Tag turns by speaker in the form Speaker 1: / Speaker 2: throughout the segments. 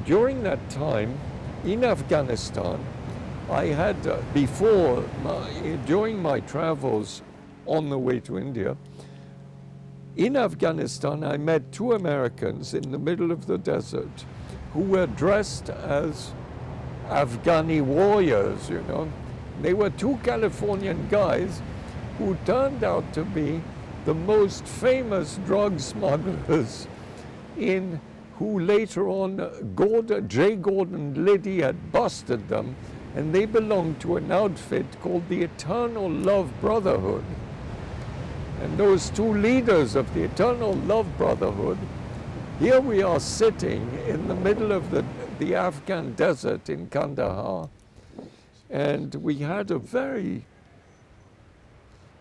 Speaker 1: during that time in Afghanistan, I had, during my travels on the way to India, in Afghanistan, I met two Americans in the middle of the desert who were dressed as Afghani warriors, you know. They were two Californian guys who turned out to be the most famous drug smugglers who later on J. Gordon Liddy had busted them, and they belonged to an outfit called the Eternal Love Brotherhood. And those two leaders of the Eternal Love Brotherhood, here we are sitting in the middle of the Afghan desert in Kandahar, and we had a very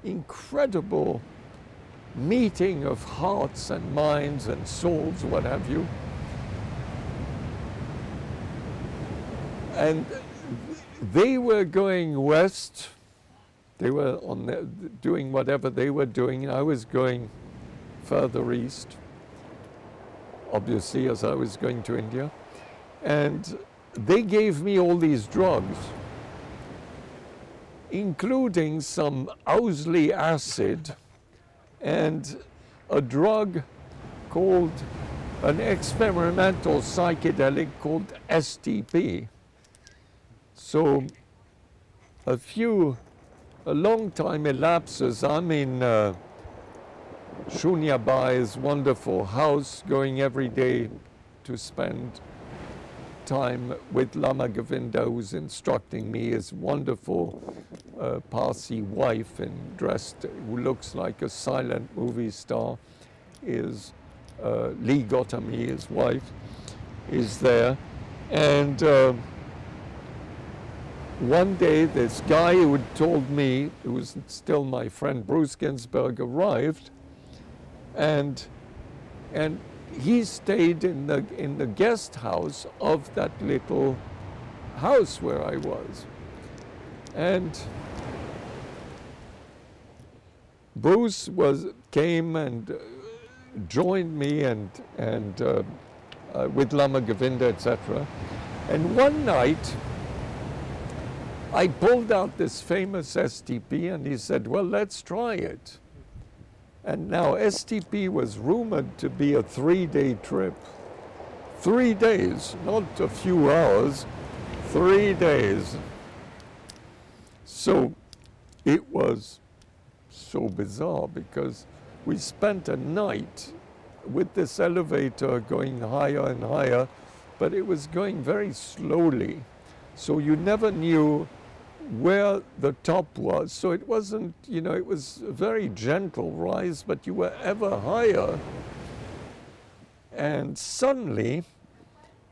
Speaker 1: incredible meeting of hearts and minds and souls, what have you. And they were going west. They were doing whatever they were doing. I was going further east, obviously, as I was going to India. And they gave me all these drugs, including some Owsley acid and a drug called an experimental psychedelic called STP. So a long time elapses. I'm in Shunyabai's wonderful house, going every day to spend time with Lama Govinda, who's instructing me, his wonderful Parsi wife, and dressed, who looks like a silent movie star, is Lee Gotami, his wife, is there. And one day, this guy who had told me, who was still my friend Bruce Ginsberg, arrived, and he stayed in the guest house of that little house where I was. And Bruce came and joined me and with Lama Govinda, etc. And one night, I pulled out this famous STP, and he said, well, let's try it. And now STP was rumored to be a 3-day trip. 3 days, not a few hours, 3 days. So it was so bizarre because we spent a night with this elevator going higher and higher, but it was going very slowly. So you never knew where the top was. So it wasn't, you know, it was a very gentle rise, but you were ever higher. And suddenly,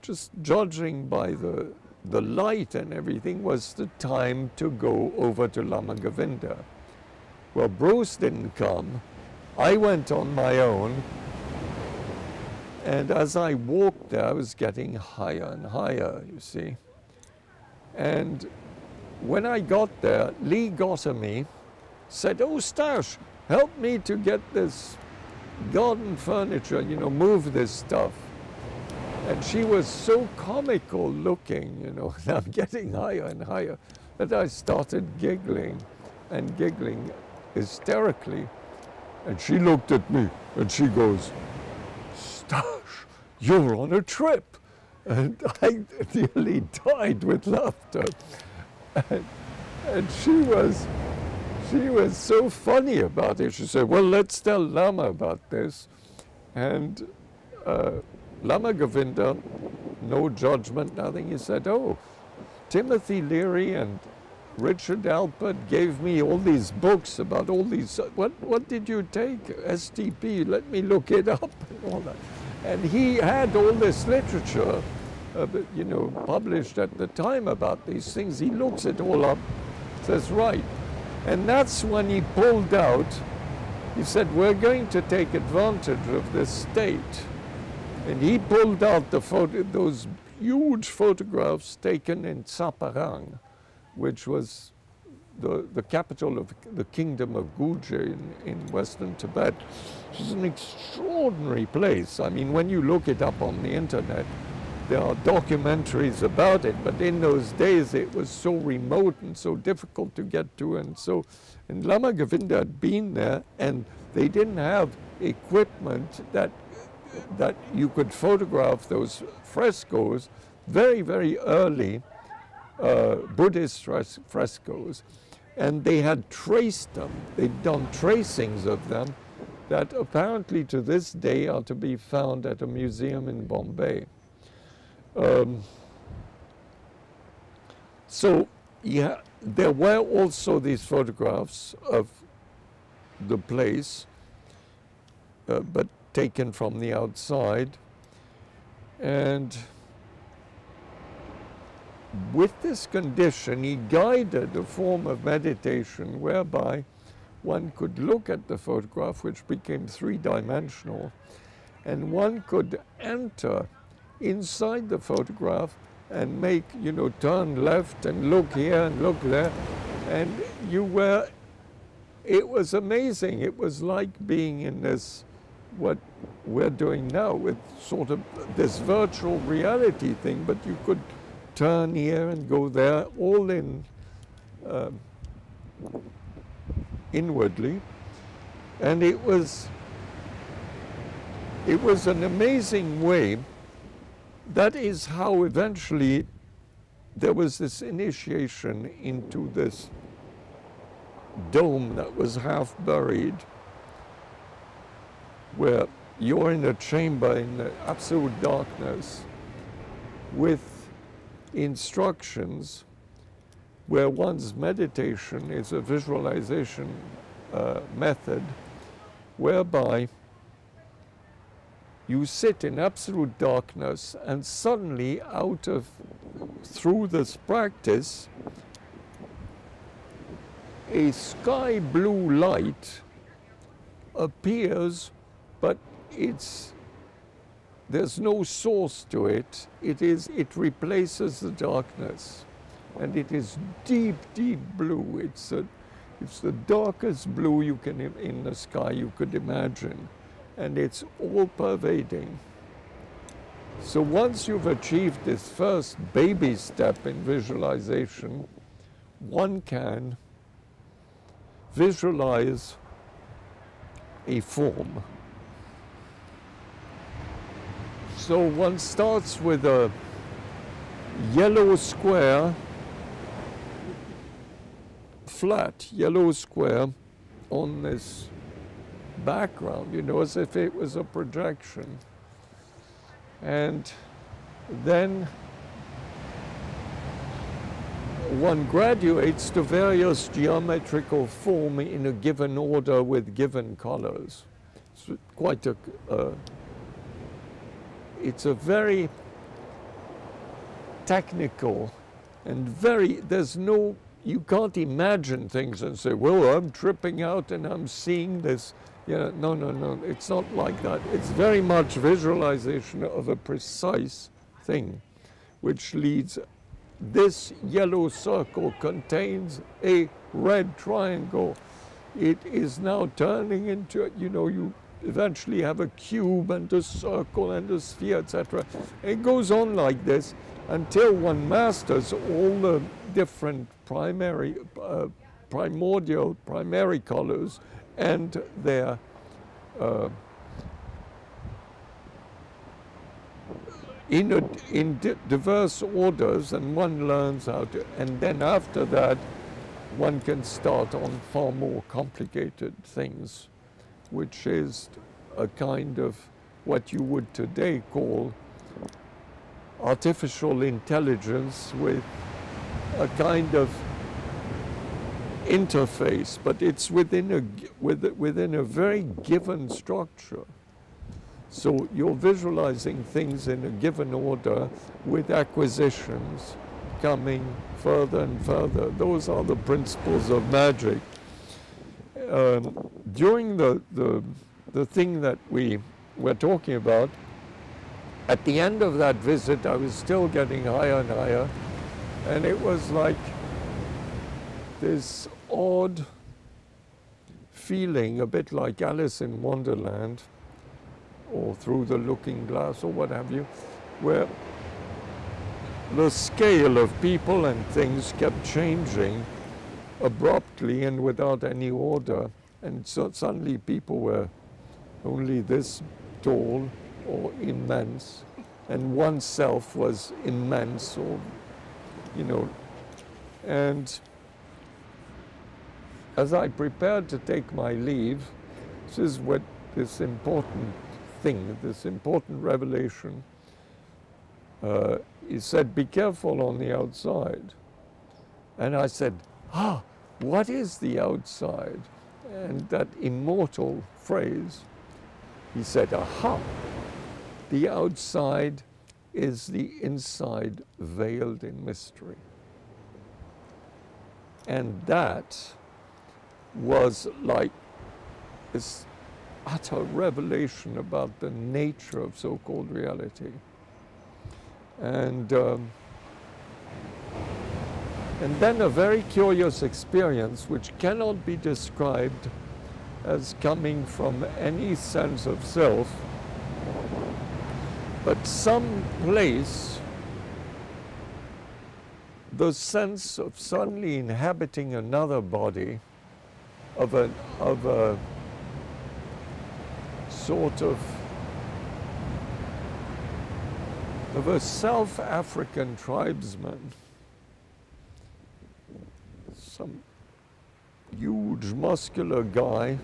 Speaker 1: just judging by the light and everything, was the time to go over to Lama Govinda. Well, Bruce didn't come. I went on my own. And as I walked there, I was getting higher and higher, you see. And when I got there, Lee Gotami said, oh, Stash, help me to get this garden furniture, you know, move this stuff. And she was so comical looking, you know, and I'm getting higher and higher, that I started giggling and giggling hysterically. And she looked at me and she goes, Stash, you're on a trip. And I nearly died with laughter. And she was so funny about it. She said, well, let's tell Lama about this. And Lama Govinda, no judgment, nothing, he said, oh, Timothy Leary and Richard Alpert gave me all these books about all these, what did you take? STP, let me look it up and all that. And he had all this literature, you know, published at the time about these things. He looks it all up, says, right. And that's when he pulled out, he said, we're going to take advantage of this state. And he pulled out those huge photographs taken in Saparang, which was the capital of the kingdom of Guje in western Tibet, which is an extraordinary place. I mean, when you look it up on the internet, there are documentaries about it, but in those days it was so remote and so difficult to get to, and Lama Govinda had been there, and they didn't have equipment that you could photograph those frescoes, very, very early Buddhist frescoes, and they had traced them. They'd done tracings of them that apparently to this day are to be found at a museum in Bombay. So yeah, there were also these photographs of the place, but taken from the outside. And with this condition, he guided a form of meditation whereby one could look at the photograph, which became three-dimensional, and one could enter inside the photograph and make, you know, turn left and look here and look there, and it was amazing. It was like being in this, what we're doing now with sort of this virtual reality thing, but you could turn here and go there, all in inwardly, and it was an amazing way. That is how eventually there was this initiation into this dome that was half buried, where you're in a chamber in the absolute darkness with instructions, where one's meditation is a visualization method whereby you sit in absolute darkness, and suddenly through this practice, a sky blue light appears, but there's no source to it. It replaces the darkness, and it is deep, deep blue. It's the darkest blue you can in the sky you could imagine, and it's all pervading. So once you've achieved this first baby step in visualization, one can visualize a form. So one starts with a yellow square, flat yellow square on this background, you know, as if it was a projection. And then one graduates to various geometrical form in a given order with given colors. It's quite it's a very technical and you can't imagine things and say, well, I'm tripping out and I'm seeing this. Yeah, no, it's not like that. It's very much visualization of a precise thing, which leads, this yellow circle contains a red triangle. It is now turning into, you know, you eventually have a cube and a circle and a sphere, etc. It goes on like this until one masters all the different primary colors and their in diverse orders, and one learns how to, and then after that one can start on far more complicated things, which is a kind of what you would today call artificial intelligence with a kind of interface, but it's within a very given structure. So you're visualizing things in a given order with acquisitions coming further and further. Those are the principles of magic. During the thing that we were talking about, at the end of that visit, I was still getting higher and higher, and it was like this odd feeling, a bit like Alice in Wonderland, or Through the Looking Glass, or what have you, where the scale of people and things kept changing abruptly and without any order. And so suddenly people were only this tall or immense, and oneself was immense, or, you know. And as I prepared to take my leave, this is what this important thing, this important revelation, he said, be careful on the outside. And I said, what is the outside? And that immortal phrase, he said, aha, the outside is the inside veiled in mystery. And that was like this utter revelation about the nature of so-called reality. And then a very curious experience which cannot be described as coming from any sense of self, but some place, the sense of suddenly inhabiting another body, of a sort of a South African tribesman, some huge muscular guy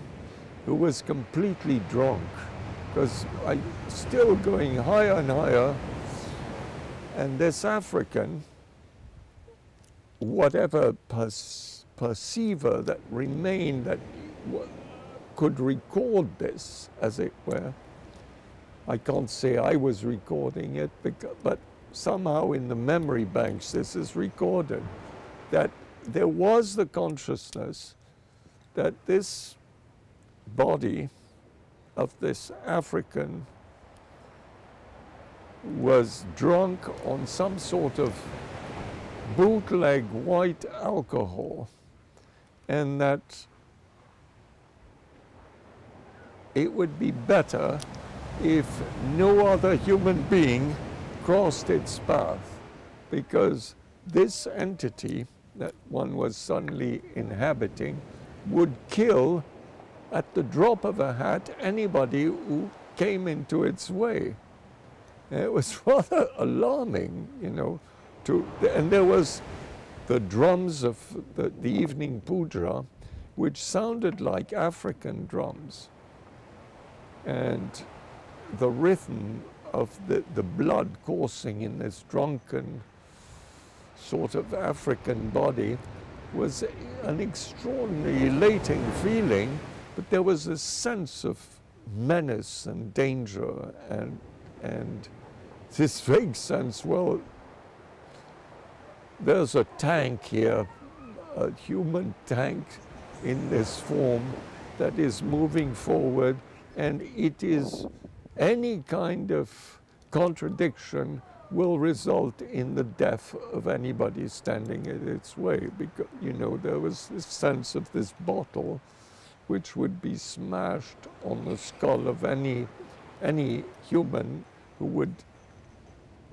Speaker 1: who was completely drunk, because I still going higher and higher, and this African, whatever perceiver that remained that could record this, as it were. I can't say I was recording it, but somehow in the memory banks this is recorded, that there was the consciousness that this body of this African was drunk on some sort of bootleg white alcohol, and that it would be better if no other human being crossed its path, because this entity that one was suddenly inhabiting would kill at the drop of a hat anybody who came into its way. And it was rather alarming, you know, and there was the drums of the evening puja, which sounded like African drums, and the rhythm of the blood coursing in this drunken sort of African body was an extraordinarily elating feeling, but there was a sense of menace and danger and this vague sense, well, there's a tank here, a human tank in this form that is moving forward, and it is any kind of contradiction will result in the death of anybody standing in its way, because, you know, there was this sense of this bottle which would be smashed on the skull of any human who would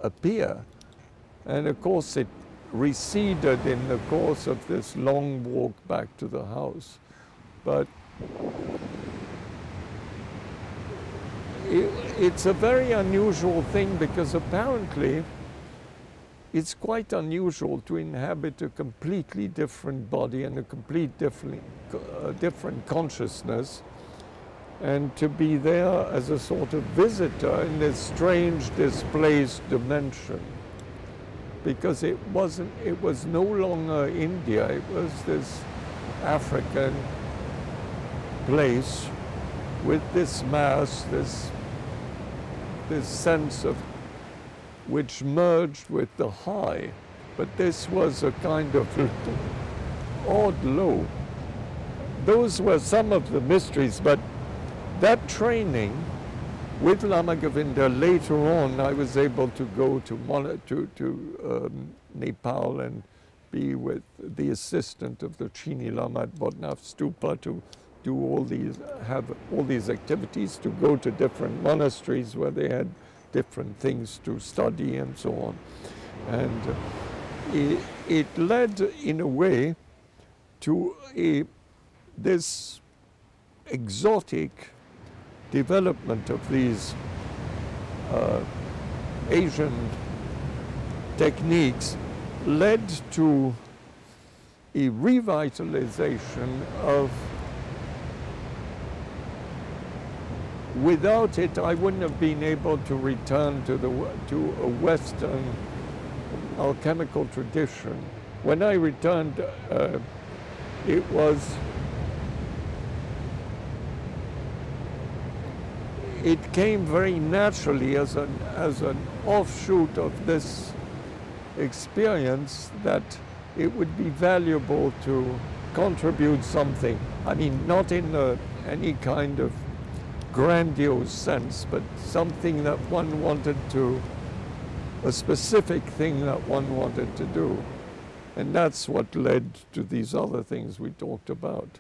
Speaker 1: appear. And of course it receded in the course of this long walk back to the house. But it's a very unusual thing, because apparently it's quite unusual to inhabit a completely different body and a complete different consciousness, and to be there as a sort of visitor in this strange displaced dimension. Because it was no longer India, it was this African place with this mass, this sense of which merged with the high. But this was a kind of odd low. Those were some of the mysteries, but that training with Lama Govinda, later on I was able to go to Nepal and be with the assistant of the Chini Lama at Bodhnath Stupa to do have all these activities, to go to different monasteries where they had different things to study and so on. And it led, in a way, to this exotic development of these Asian techniques, led to a revitalization of. Without it, I wouldn't have been able to return to a Western alchemical tradition. When I returned, it came very naturally as an offshoot of this experience that it would be valuable to contribute something. I mean, not in any kind of grandiose sense, but something that one wanted to, a specific thing that one wanted to do. And that's what led to these other things we talked about.